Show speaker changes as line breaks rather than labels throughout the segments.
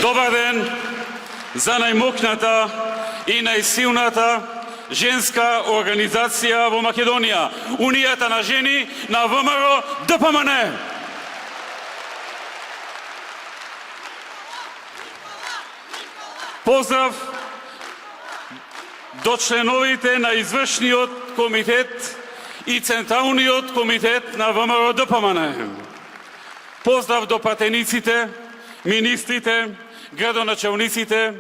Добар ден за најмокната и најсилната женска организација во Македонија, Унијата на жени на ВМРО ДПМН. Поздрав до членовите на извршниот комитет и Централниот комитет на ВМРО ДПМН. Поздрав до пратениците, министрите, градоначалниците,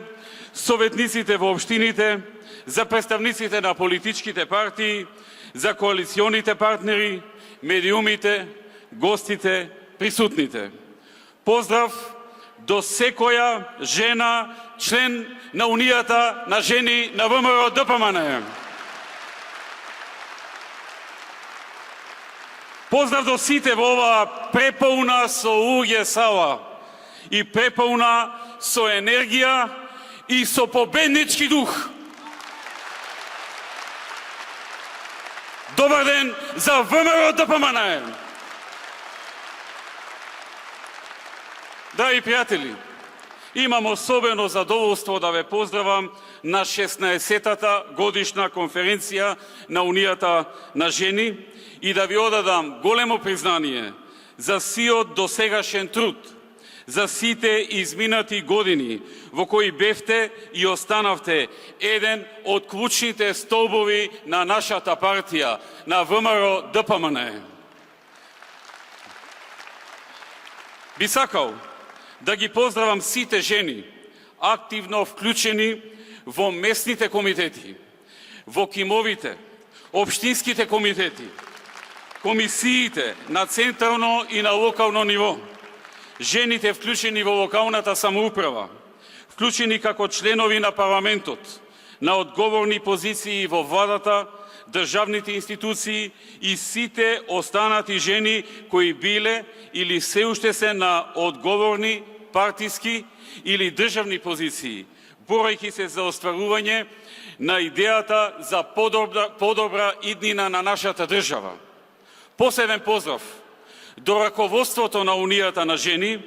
советниците во општините, за представниците на политичките партии, за коалиционите партнери, медиумите, гостите, присутните. Поздрав до секоја жена, член на Унијата на жени на ВМРО ДПМН. Поздрав до сите во оваа преполна со луѓе сала и преполна со енергија и со победнички дух. Добар ден за ВМРО ДПМН! Драги пријатели, имам особено задоволство да ве поздравам на 16-тата годишна конференција на Унијата на жени и да ви одадам големо признание за сиот досегашен труд, за сите изминати години во кои бевте и останавте еден од клучните столбови на нашата партија, на ВМРО ДПМН. Би сакал да ги поздравам сите жени, активно вклучени во местните комитети, во кимовите, општинските комитети, комисиите на централно и на локално ниво, жените вклучени во локалната самоуправа, вклучени како членови на парламентот, на одговорни позиции во владата, државните институции и сите останати жени кои биле или се уште се на одговорни партиски или државни позиции, борејќи се за остварување на идејата за подобра иднина на нашата држава. Посебен поздрав до раководството на Унијата на жени,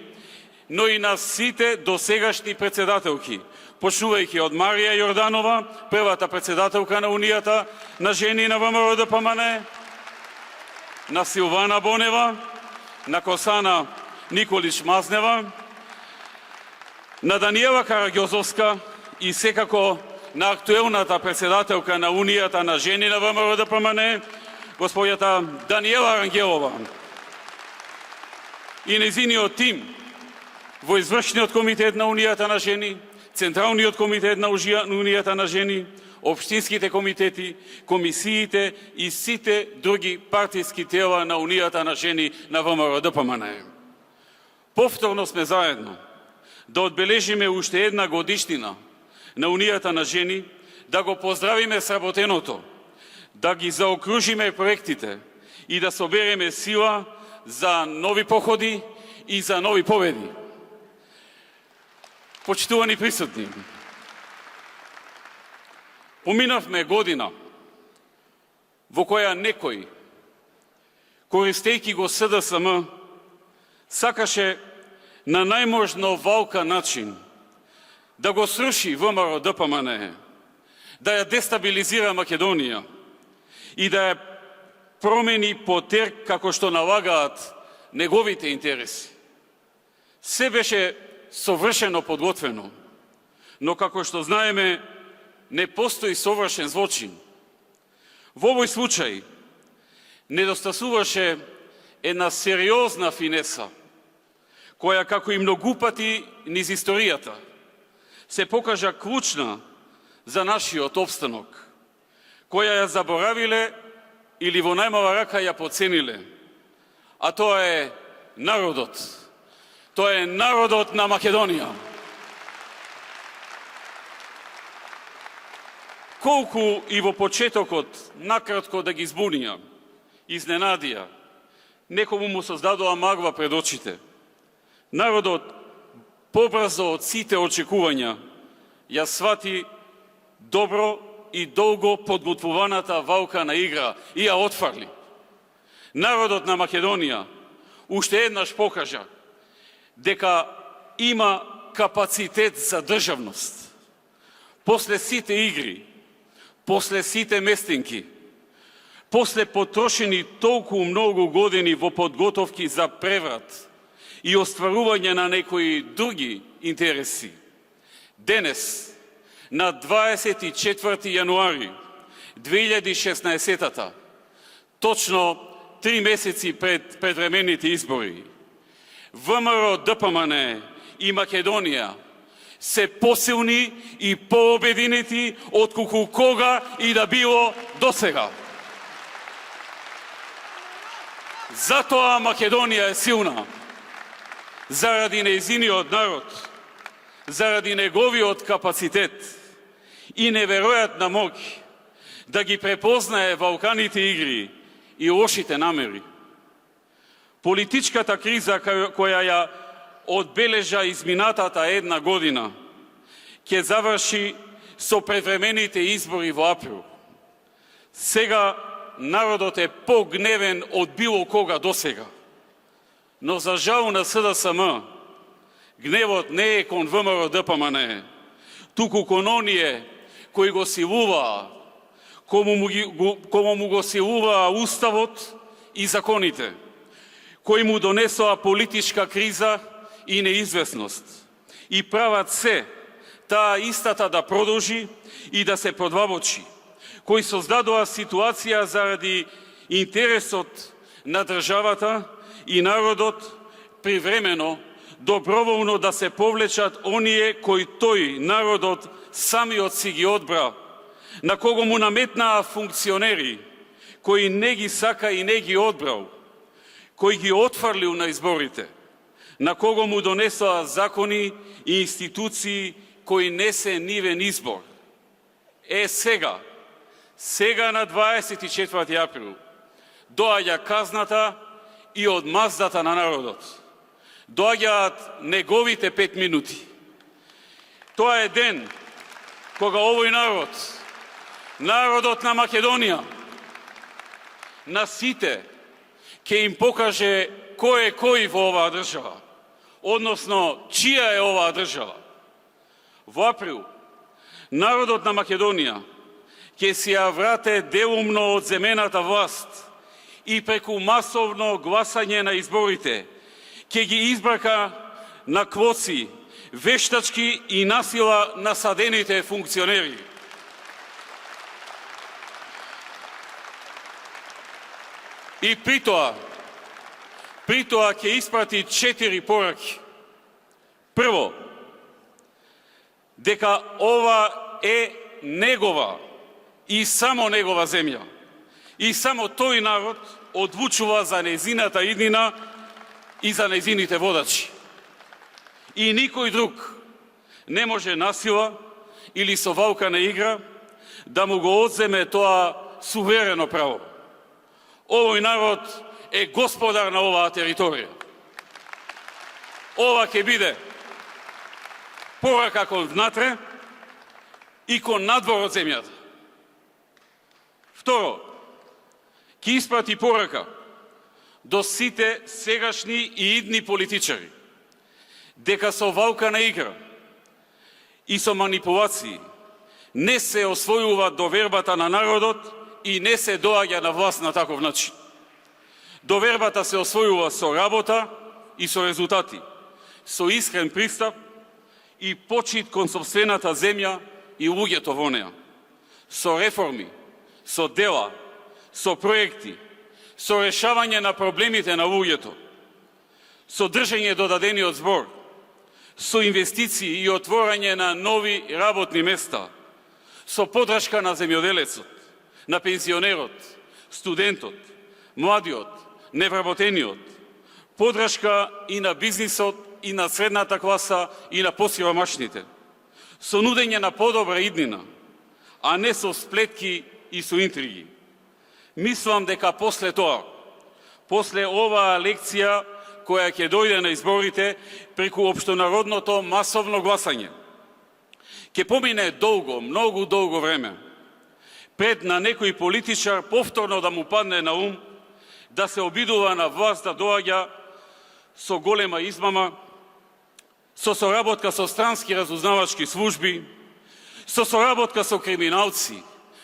но и на сите досегашни председателки, почнувајќи од Марија Јорданова, првата председателка на Унијата на жени на ВМРО ДПМН, на Силвана Бонева, на Косана Николич Мазнева, на Даниела Караѓозовска и секако на актуелната председателка на Унијата на жени на ВМРО ДПМН, господјата Даниела Рангелова и незиниот тим во извршниот комитет на Унијата на жени, Централниот комитет на Унијата на жени, општинските комитети, комисиите и сите други партиски тела на Унијата на жени на ВМРО ДПМН. Повторно сме заедно да одбележиме уште една годишнина на Унијата на жени, да го поздравиме сработеното, да ги заокружиме проектите и да собереме сила за нови походи и за нови победи. Почитувани присутни, поминавме година во која некој, користејќи го СДСМ, сакаше на најможно валка начин да го сруши ВМРО ДПМН, да ја дестабилизира Македонија и да ја промени по терк како што налагаат неговите интереси. Се беше совршено подготвено, но како што знаеме, не постои совршен злочин. Во овој случај недостасуваше една сериозна финеса, која како и многу пати низ историјата се покажа клучна за нашиот опстанок, која ја заборавиле или во најмала рака ја подцениле, а тоа е народот. Тоа е народот на Македонија. Колку и во почетокот накратко да ги збунија, изненадија, некому му создадоа магва пред очите. Народот, побрзо од сите очекувања, ја свати добро и долго подготвуваната валка на игра и ја отфарли. Народот на Македонија уште еднаш покажа дека има капацитет за државност. После сите игри, после сите местинки, после потрошени толку многу години во подготовки за преврат и остварување на некои други интереси, денес, на 24. јануари 2016, точно 3 месеци пред предвремените избори, ВМРО, ДПМН и Македонија се посилни и пообединети отколку кога и да било досега. Затоа Македонија е силна, заради нејзиниот народ, заради неговиот капацитет и неверојатна моќ да ги препознае Балканите игри и лошите намери. Политичката криза која ја одбележа изминатата една година ќе заврши со предвремените избори во април. Сега народот е погневен од било кога досега. Но за жал на СДСМ, гневот не е кон ВМРО ДПМН, туку кон оние кои го силуваа, кому му го силуваа уставот и законите, кои му донесоа политичка криза и неизвестност, и прават се таа истата да продолжи и да се подвабочи, кои создадоа ситуација заради интересот на државата и народот привремено, доброволно да се повлечат оние кои тој, народот, самиот си ги одбра, на кого му наметнаа функционери, кои не ги сака и не ги одбрал, кои ги отфрлил на изборите, на кого му донесоа закони и институции кои не се нивен избор. Сега на 24. април, доаѓа казната и одмаздата на народот. Доаѓаат неговите 5 минути. Тоа е ден кога овој народ, народот на Македонија, на сите, ќе им покаже кој е кој во оваа држава, односно чија е оваа држава. Во април, народот на Македонија ќе си ја врате делумно од земената власт и преку масовно гласање на изборите ќе ги избрака на квоци, вештачки и насила насадените функционери. И притоа ќе испрати 4 пораки. Прво, дека ова е негова и само негова земја. И само тој народ одлучува за нејзината иднина и за нејзините водачи. И никој друг не може насила или со валкана игра да му го одземе тоа суверено право. Овој народ е господар на оваа територија. Ова ќе биде порака кон внатре и кон надвор од земјата. Второ, ќе испрати порака до сите сегашни и идни политичари, дека со валкана игра и со манипулации не се освојува довербата на народот и не се доаѓа на власт на таков начин. Довербата се освојува со работа и со резултати, со искрен пристап и почит кон сопствената земја и луѓето во неа, со реформи, со дела, со проекти, со решавање на проблемите на луѓето, со држење до дадениот збор, со инвестиции и отворање на нови работни места, со подршка на земјоделецот, на пензионерот, студентот, младиот, невработениот, подршка и на бизнисот, и на средната класа, и на посиромашните, со нудење на подобра иднина, а не со сплетки и со интриги. Мислам дека после тоа, после оваа лекција која ќе дојде на изборите преку општонародното масовно гласање, ќе помине долго, многу долго време, пред на некој политичар повторно да му падне на ум да се обидува на власт да доаѓа со голема измама со соработка со странски разузнавачки служби, со соработка со криминалци,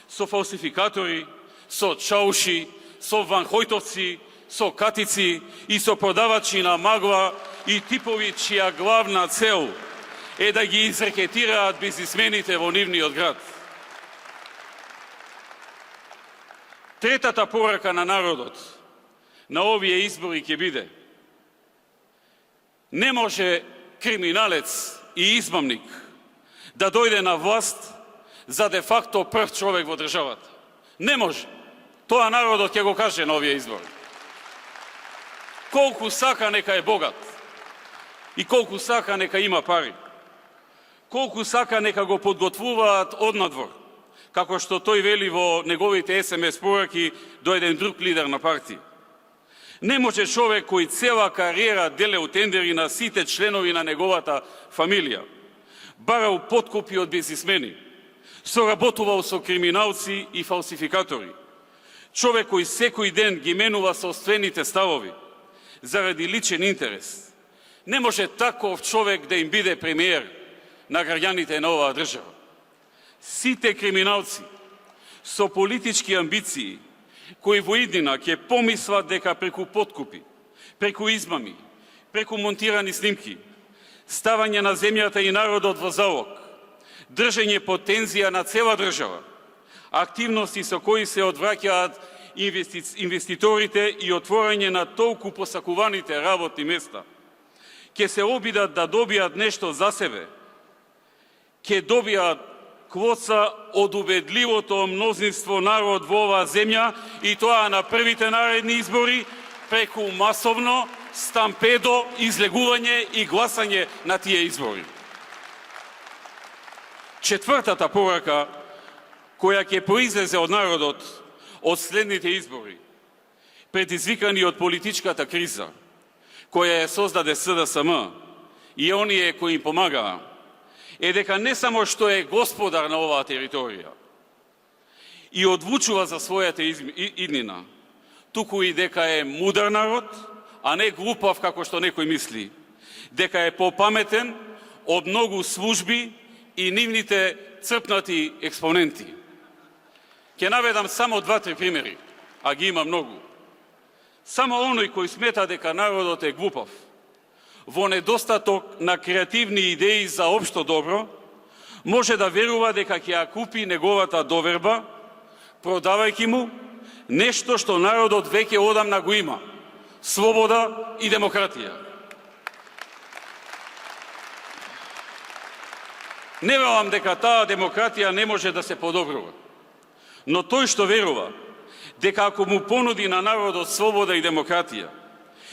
со фалсификатори, со чауши, со ванхојтовци, со катици и со продавачи на магла и типови чија главна цел е да ги изрекетираат бизнисмените во нивниот град. Третата порака на народот на овие избори ќе биде: не може криминалец и измамник да дојде на власт за де факто прв човек во државата. Не може. Тоа народот ќе го каже на овие избори. Колку сака нека е богат и колку сака нека има пари. Колку сака нека го подготвуваат однадвор, како што тој вели во неговите СМС пораки до еден друг лидер на партија. Не може човек кој цела кариера деле тендери на сите членови на неговата фамилија, барал подкупи од бизнисмени, соработувал со криминалци и фалсификатори, човек кој секој ден ги менува собствените ставови заради личен интерес. Не може таков човек да им биде премиер на граѓаните на оваа држава. Сите криминалци со политички амбиции, кои во иднина ќе помислат дека преку подкупи, преку измами, преку монтирани снимки, ставање на земјата и народот во залог, држење под тензија на цела држава, активности со кои се одвраќаат инвеститорите и отворање на толку посакуваните работни места, ќе се обидат да добијат нешто за себе, ќе добијат квоца од убедливото мнозинство народ во оваа земја и тоа на првите наредни избори преку масовно стампедо, излегување и гласање на тие избори. Четвртата порака која ќе произлезе од народот од следните избори, предизвикани од политичката криза, која ја создаде СДСМ и оние кои им помагаа, е дека не само што е господар на оваа територија и одлучува за својата иднина, туку и дека е мудар народ, а не глупав како што некој мисли, дека е попаметен од многу служби и нивните црпнати експоненти. Ќе наведам само 2-3 примери, а ги има многу. Само оној кој смета дека народот е глупав, во недостаток на креативни идеи за општо добро, може да верува дека ќе ја купи неговата доверба, продавајќи му нешто што народот веќе одамна го има – слобода и демократија. Не велам дека таа демократија не може да се подобрува, но тој што верува дека ако му понуди на народот слобода и демократија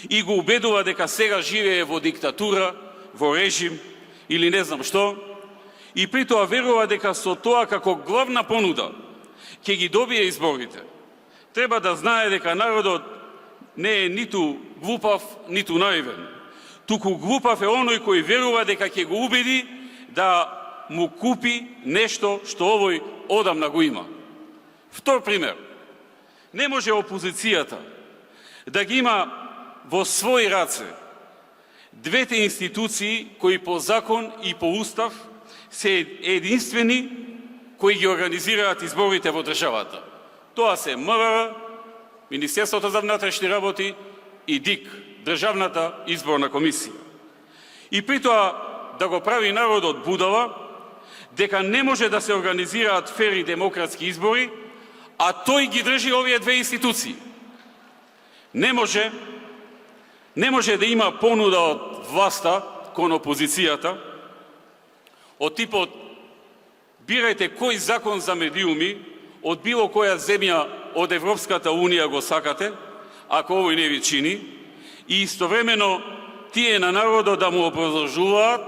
и го убедува дека сега живее во диктатура, во режим или не знам што, и при тоа верува дека со тоа како главна понуда ќе ги добие изборите, треба да знае дека народот не е ниту глупав, ниту наивен. Туку глупав е оној кој верува дека ќе го убеди да му купи нешто што овој одамна го има. Втор пример. Не може опозицијата да ги има во своји раце двете институции кои по закон и по устав се единствени кои ги организираат изборите во државата. Тоа се МВР, Министерството за внатрешни работи и ДИК, Државната изборна комисија. И при тоа да го прави народот будала дека не може да се организираат фери демократски избори, а тој ги држи овие две институции. Не може да има понуда од власта кон опозицијата, од типот бирајте кој закон за медиуми од било која земја од Европската Унија го сакате, ако овој не ви чини, и истовремено тие на народот да му образложуваат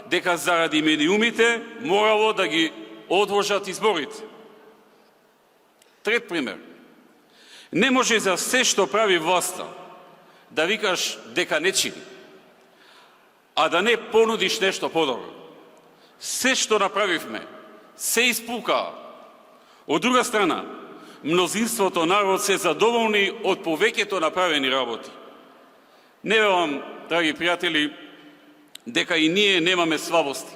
дека заради медиумите морало да ги одложат изборите. Трет пример. Не може за се што прави власта да викаш дека не чини, а да не понудиш нешто подобро. Се што направивме, се испукаа. Од друга страна, мнозинството народ се задоволни од повеќето направени работи. Не велам, драги пријатели, дека и ние немаме слабости,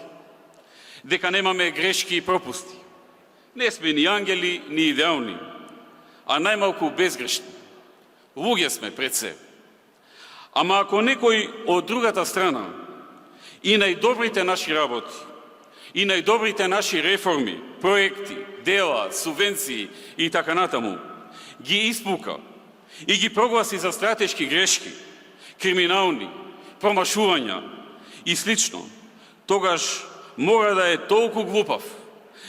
дека немаме грешки и пропусти. Не сме ни ангели, ни идеални, а најмалку безгрешни. Луѓе сме пред се. Ама ако некој од другата страна и најдобрите наши работи, и најдобрите наши реформи, проекти, дела, субвенции и така натаму, ги испука и ги прогласи за стратешки грешки, криминални, промашувања и слично, тогаш мора да е толку глупав,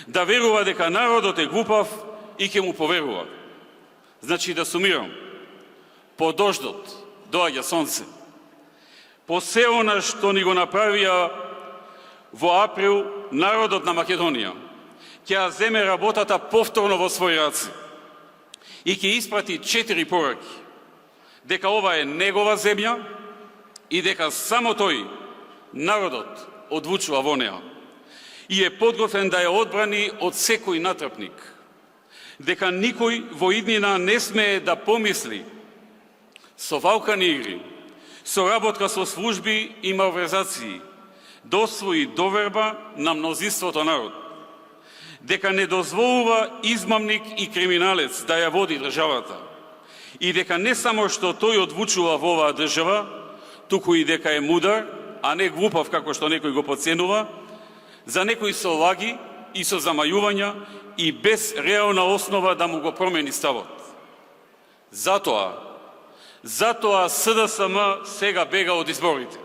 да верува дека народот е глупав и ќе му поверува. Значи, да сумирам, по дождот доаѓа сонце. По се она што ни го направија во април народот на Македонија, ќе ја земе работата повторно во своји раце и ќе испрати 4 пораки, дека ова е негова земја и дека само тој, народот, одлучува во неа и е подготвен да ја одбрани од секој натрапник, дека никој во иднина не смее да помисли со валкани игри, со работка со служби и малверзации, да освои доверба на мнозинството народ, дека не дозволува измамник и криминалец да ја води државата и дека не само што тој одлучува во оваа држава, туку и дека е мудар, а не глупав како што некој го подценува, за некои со лаги и со замајувања и без реална основа да му го промени ставот. Затоа СДСМ сега бега од изборите,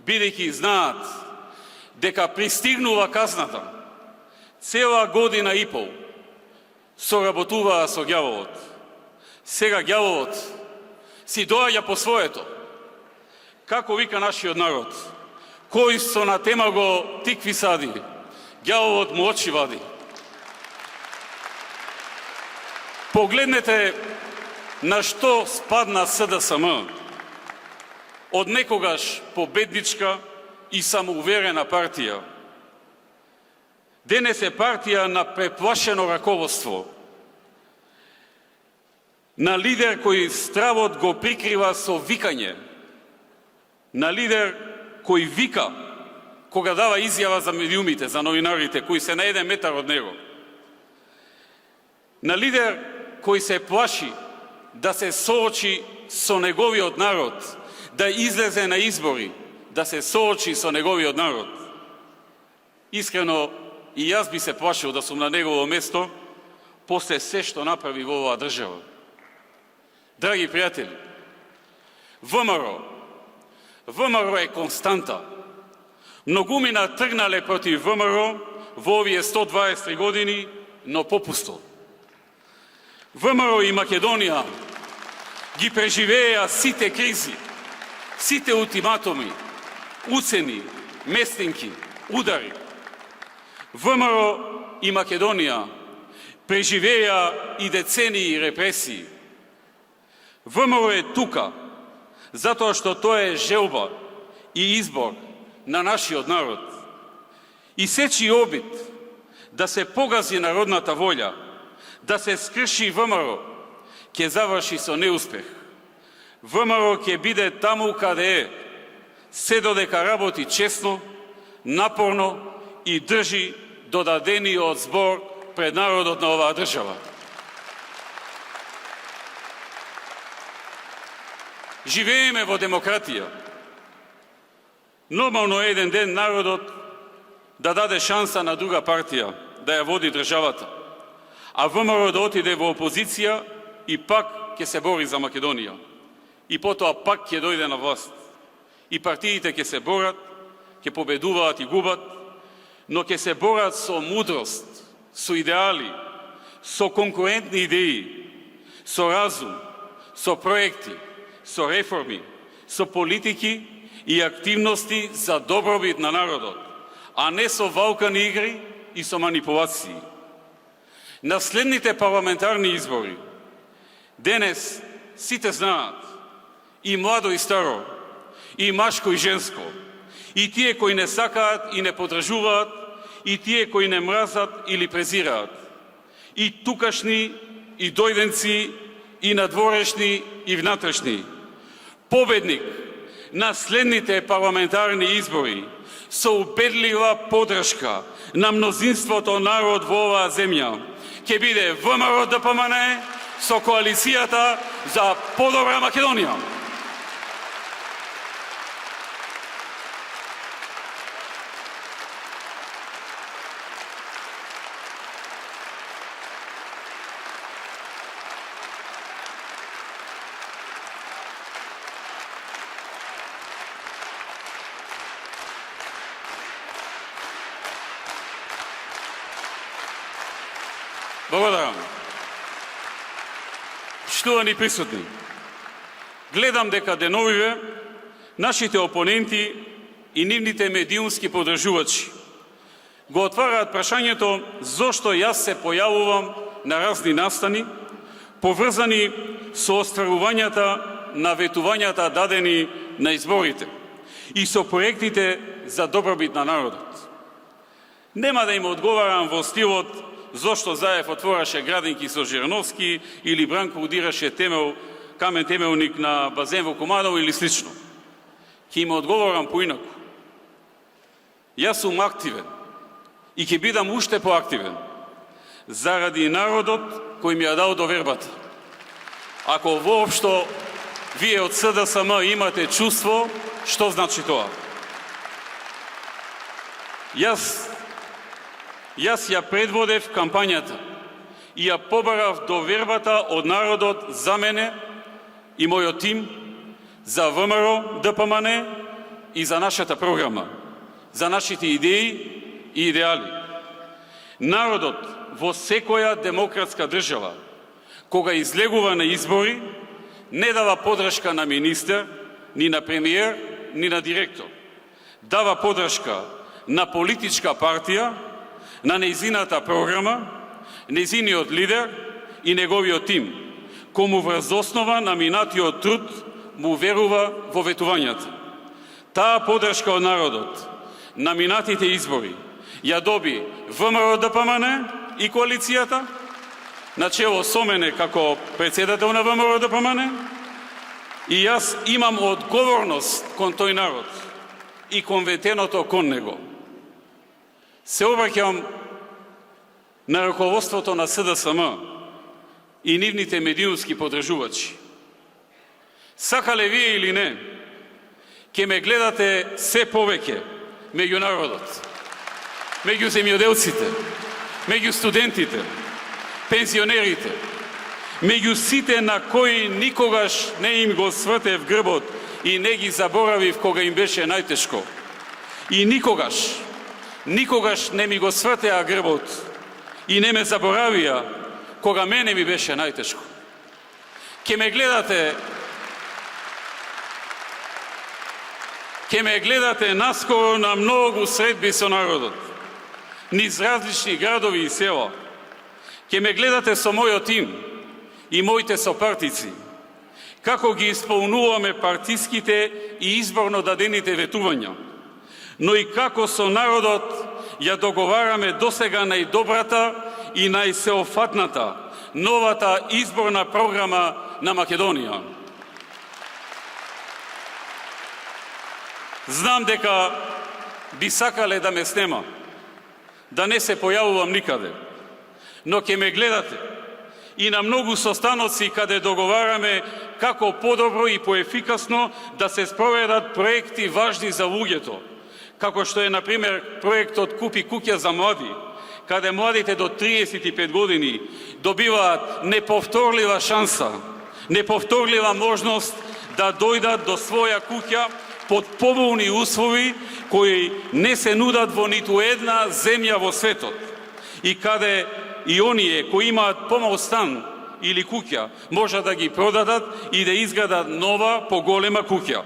бидејќи знаат дека пристигнува казната. Цела година и пол соработуваа со ѓаволот. Сега ѓаволот си доаѓа по своето. Како вика нашиот народ, кој со на тема го тикви сади, ѓаволот му очи вади. Погледнете на што спадна СДСМ, од некогаш победничка и самоуверена партија. Денес е партија на преплашено раководство, на лидер кој стравот го прикрива со викање, на лидер кој вика кога дава изјава за медиумите, за новинарите, кои се на 1 метар од него, на лидер кој се плаши да се соочи со неговиот народ, да излезе на избори, да се соочи со неговиот народ. Искрено, и јас би се плашил да сум на негово место, после се што направи во оваа држава. Драги пријатели, ВМРО е константа. Многумина тргнале против ВМРО во овие 123 години, но попусто. ВМРО и Македонија ги преживеа сите кризи, сите ултиматуми, уцени, местинки, удари. ВМРО и Македонија преживеа и децении репресии. ВМРО е тука, затоа што тоа е желба и избор на нашиот народ. И сечи обид да се погази народната волја, да се скрши ВМРО, ќе заврши со неуспех. ВМРО ќе биде таму каде е, се додека работи честно, напорно и држи до дадениот збор пред народот на оваа држава. Живееме во демократија. Нормално е еден ден народот да даде шанса на друга партија да ја води државата, а ВМРО да отиде во опозиција и пак ќе се бори за Македонија. И потоа пак ќе дојде на власт. И партиите ќе се борат, ќе победуваат и губат, но ќе се борат со мудрост, со идеали, со конкурентни идеи, со разум, со проекти, со реформи, со политики и активности за добробит на народот, а не со валкани игри и со манипулации. На следните парламентарни избори, денес сите знаат, и младо и старо, и машко и женско, и тие кои не сакаат и не подржуваат, и тие кои не мразат или презираат, и тукашни, и дојденци, и надворешни, и внатрешни. Победник на следните парламентарни избори со убедлива поддршка на мнозинството народ во оваа земја ќе биде ВМРО-ДПМН со коалицијата за подобра Македонија. Благодарам. Штувани присутни, гледам дека деновиве нашите опоненти и нивните медиумски поддржувачи го отвараат прашањето зошто јас се појавувам на разни настани поврзани со остварувањата на ветувањата дадени на изборите и со проектите за добробит на народот. Нема да им одговарам во стилот зошто Заев отвораше градинки со Жириновски или Бранко удираше камен темелник на базен во Комадово или слично. Ќе им одговорам поинаку. Јас сум активен и ќе бидам уште поактивен заради народот кој ми ја дал довербата. Ако воопшто вие од СДСМ имате чувство, што значи тоа? Јас ја предводев кампањата и ја побарав довербата од народот за мене и мојот тим, за ВМРО-ДПМН и за нашата програма, за нашите идеи и идеали. Народот во секоја демократска држава, кога излегува на избори, не дава поддршка на министер, ни на премиер, ни на директор. Дава поддршка на политичка партија, на нејзината програма, нејзиниот лидер и неговиот тим, кому врз основа на минатиот труд му верува во ветувањата. Таа поддршка од народот на минатите избори ја доби ВМРО-ДПМН и коалицијата, начело со мене како председател на ВМРО-ДПМН, и јас имам одговорност кон тој народ и кон ветеното кон него. Се обраќам на раководството на СДСМ и нивните медиумски поддржувачи. Сакале вие или не, ќе ме гледате се повеќе меѓу народот, меѓу земјоделците, меѓу студентите, пензионерите, меѓу сите на кои никогаш не им го свртев грбот и не ги заборавив кога им беше најтешко. И никогаш не ми го свртеа грбот и не ме заборавија кога мене ми беше најтешко. Ќе ме гледате наскоро на многу средби со народот, низ различни градови и села. Ќе ме гледате со мојот тим и моите сопартици, како ги исполнуваме партиските и изборно дадените ветувања, но и како со народот ја договараме досега најдобрата и најсеофатната новата изборна програма на Македонија. Знам дека би сакале да ме снема, да не се појавувам никаде, но ќе ме гледате и на многу состаноци каде договараме како подобро и поефикасно да се спроведат проекти важни за луѓето, како што е, например, проектот Купи куќа за млади, каде младите до 35 години добиваат неповторлива шанса, неповторлива можност да дојдат до своја куќа под поволни услови кои не се нудат во ниту една земја во светот, и каде и оние кои имаат помал стан или куќа можат да ги продадат и да изградат нова, поголема куќа.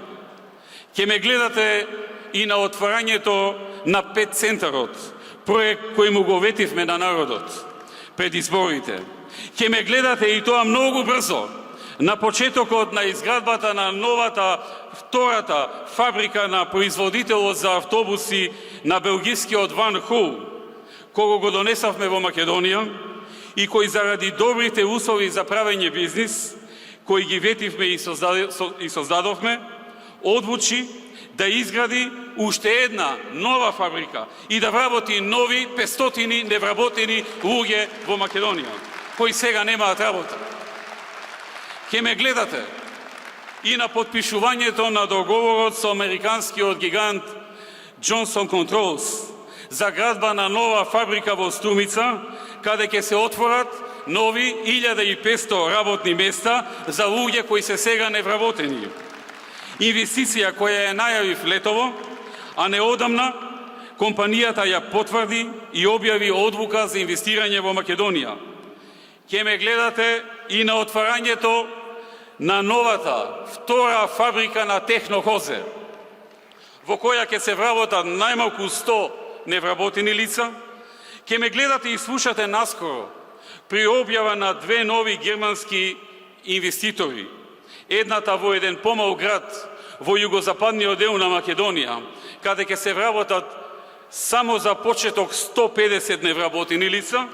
Ќе ме гледате и на отварањето на 5 центарот, проект кој му го ветивме на народот пред изборите. Ќе ме гледате и тоа многу брзо, на почетокот на изградбата на новата, втората фабрика на производителот за автобуси на белгискиот Ван Хул, кога го донесавме во Македонија и кој заради добрите услови за правење бизнис, кои ги ветивме и создадовме, одлучи да изгради уште една нова фабрика и да вработи нови 500 невработени луѓе во Македонија, кои сега немаат работа. Ке ме гледате и на подпишувањето на договорот со американскиот гигант Johnson Controls за градба на нова фабрика во Струмица, каде ќе се отворат нови 1500 работни места за луѓе кои се сега невработени. Инвестиција која ја најавив летово, а неодамна компанијата ја потврди и објави одлука за инвестирање во Македонија. Ке ме гледате и на отварањето на новата втора фабрика на Технохозе, во која ќе се вработат најмалку 100 невработени лица. Ке ме гледате и слушате наскоро при објава на две нови германски инвеститори. Едната во еден помал град во југозападниот дел на Македонија, каде ќе се вработат само за почеток 150 невработени лица,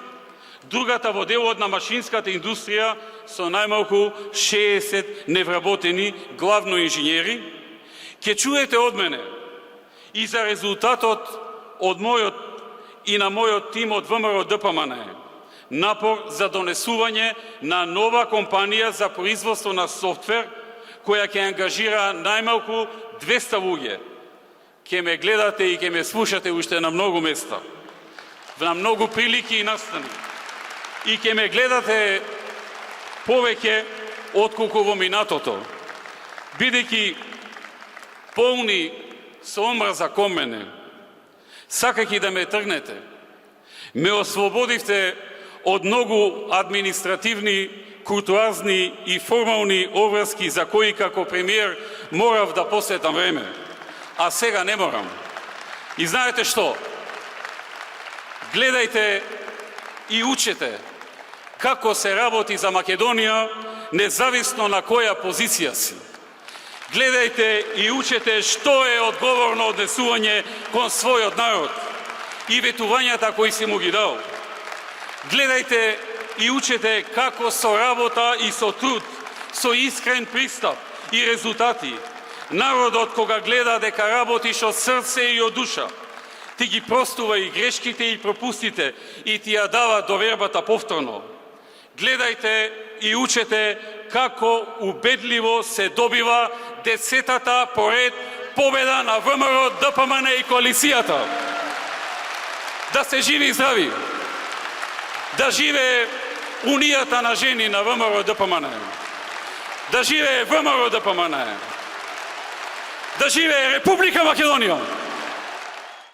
другата во делот на машинската индустрија со најмалку 60 невработени, главно инженери. Ке чуете од мене и за резултатот од мојот и на мојот тим од ВМРО ДПМН напор за донесување на нова компанија за производство на софтвер, која ќе ангажира најмалку 200 луѓе. Ке ме гледате и ке ме слушате уште на многу места, на многу прилики и настани. И ке ме гледате повеќе отколку во минатото, бидејќи полни со омраза кон мене, сакајќи да ме тргнете, ме ослободивте од многу административни, куртуазни и формални обврски за кои како премиер морав да посветам време, а сега не морам. И знаете што? Гледајте и учете како се работи за Македонија, независно на која позиција си. Гледајте и учете што е одговорно однесување кон својот народ и ветувањата кои си му ги дал. Гледајте и учете како со работа и со труд, со искрен пристап и резултати, народот кога гледа дека работиш од срце и од душа, ти ги простува и грешките и пропустите и ти ја дава довербата повторно. Гледајте и учете како убедливо се добива 10-та поред победа на ВМРО, ДПМН и коалицијата. Да се живи и здрави! Да живее Унијата на жени на ВМРО ДПМН! Да живее ВМРО ДПМН! Да живее Република Македонија!